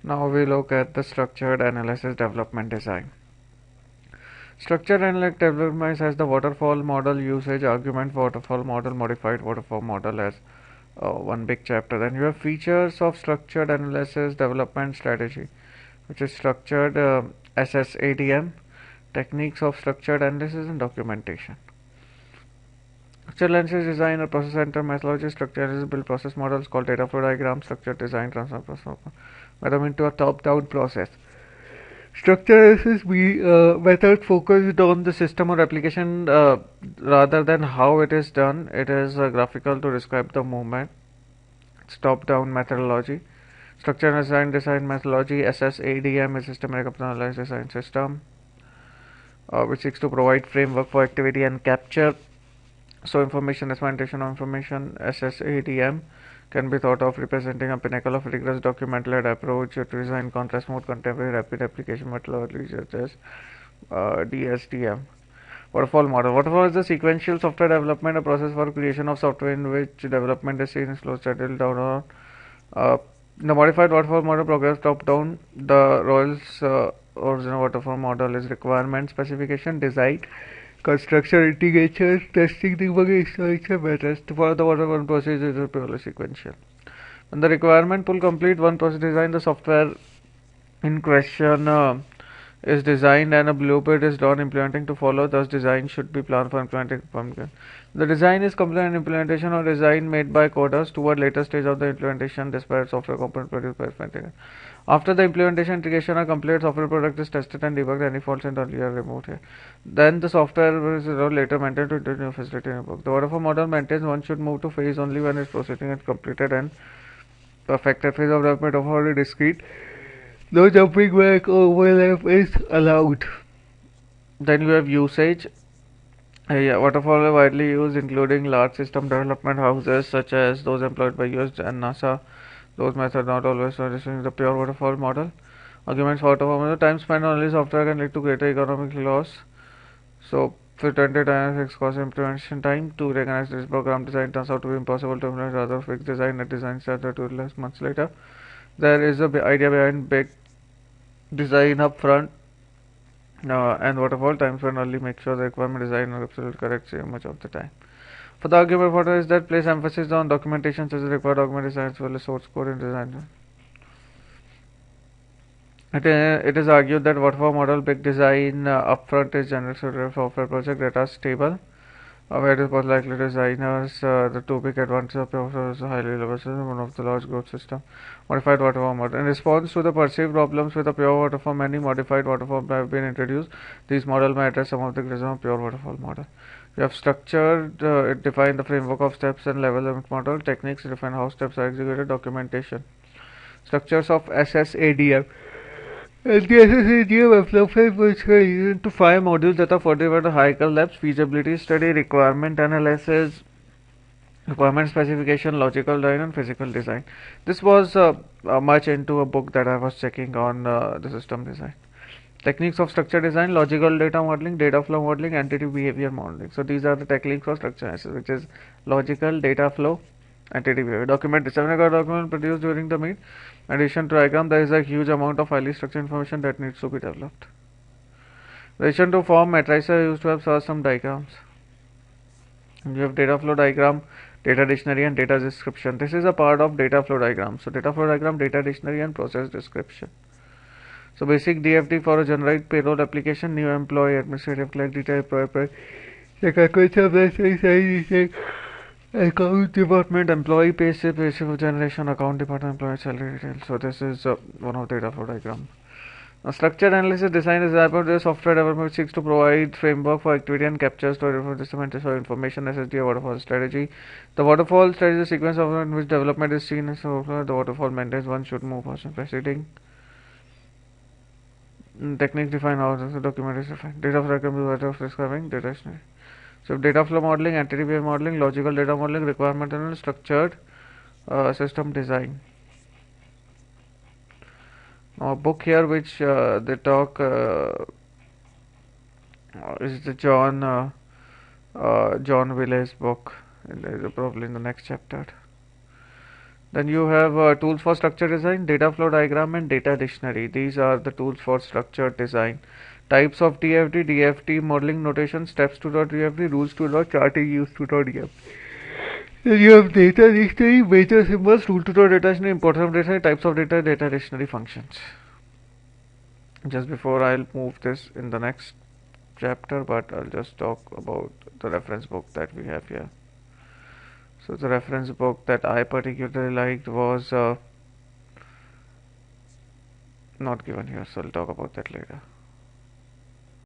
Now we look at the structured analysis development design. Structured analytic development has the waterfall model usage, argument waterfall model, modified waterfall model as one big chapter. Then you have features of structured analysis development strategy, which is structured SSADM, techniques of structured analysis and documentation. Structured analysis design or process center methodology. Structured analysis build process models called data flow diagram. Structured design transfer process into a top-down process. Structure analysis method focused on the system or application rather than how it is done. It is graphical to describe the movement. It's top-down methodology. Structure and design methodology. SSADM is systematic analysis design system, which seeks to provide framework for activity and capture. So information representation of information. SSADM can be thought of representing a pinnacle of rigorous document-led approach to design contrast mode contemporary rapid application methodologies such as DSDM. Waterfall model. Waterfall is the sequential software development, a process for creation of software in which development is seen in slow settled down. The modified waterfall model progress top down. The Royal's original waterfall model is requirement specification, design, construction, integration, testing, debugging, installation methods. For the waterfall process is purely sequential. When the requirement pull complete, one process design, the software in question is designed and a blueprint is drawn implementing to follow. Thus, design should be planned for implementing. The design is complete and implementation or design made by coders toward later stage of the implementation. Disparate software component produced by implementation. After the implementation integration are complete, software product is tested and debugged. Any faults and earlier removed here. Then the software is later maintained to new facility and work. The waterfall model maintains one should move to phase only when its processing is completed and perfected. Phase of development of already discrete. No jumping back or overlap is allowed. Then you have usage. Waterfall are widely used, including large system development houses such as those employed by US and NASA. Those methods not always suggesting the pure waterfall model. Arguments for waterfall model. Time spent on only software can lead to greater economic loss. So, for 20 times fixed cost implementation time to recognize this program design turns out to be impossible to implement rather fixed design and design started 2 less months later. There is a idea behind big design up front and waterfall times when only make sure the requirement design is absolutely correct so much of the time. For the argument for is that place emphasis on documentation such as required document design as well as source code in design. It is argued that waterfall model big design upfront is generic software project that are stable. Where it is most likely designers, the two big advantages of waterfall is a highly reliable system, one of the large growth system. Modified waterfall model. In response to the perceived problems with the pure waterfall, many modified waterfall have been introduced. These models may address some of the criticism of pure waterfall model. You have structured, it define the framework of steps and level limit model. Techniques define how steps are executed. Documentation. Structures of SSADM. And the SSADM development was into 5 modules that are further by the hierarchical labs: feasibility study, requirement analysis, requirement specification, logical design, and physical design. This was much into a book that I was checking on the system design. Techniques of structure design, logical data modeling, data flow modeling, entity behavior modeling. So these are the techniques for structure analysis, which is logical, data flow, entity behavior. Document design. Document produced during the meet. In addition to diagram, there is a huge amount of highly structured information that needs to be developed. In addition to form matrices are used to have some diagrams. You have data flow diagram, data dictionary, and data description. This is a part of data flow diagram. So data flow diagram, data dictionary, and process description. So basic DFD for a generate payroll application, new employee, administrative clerk, detail employee, account department, employee pay slip generation, account department, employee salary details. So this is one of the data flow diagram. Now, structured analysis design is about the software development which seeks to provide framework for activity and capture story for documentation of information SSD waterfall strategy. The waterfall strategy is a sequence of in which development is seen as the waterfall maintains one should move person proceeding. Techniques define how the document is defined. Data flow can be better of describing data dictionary. So data flow modeling, entity behavior modeling, logical data modeling, requirement analysis, structured system design. Now a book here which they talk is the John Will's book. And there is probably in the next chapter. Then you have tools for structure design, data flow diagram, and data dictionary. These are the tools for structured design. Types of DFD, DFT, modeling notation, steps to .dfd, rules to charting used to .dfd. Then you have data dictionary, major symbols, rule to data dictionary, importance of data, types of data, data dictionary functions. Just before I'll move this in the next chapter, but I'll just talk about the reference book that we have here. So the reference book that I particularly liked was not given here, so I'll talk about that later.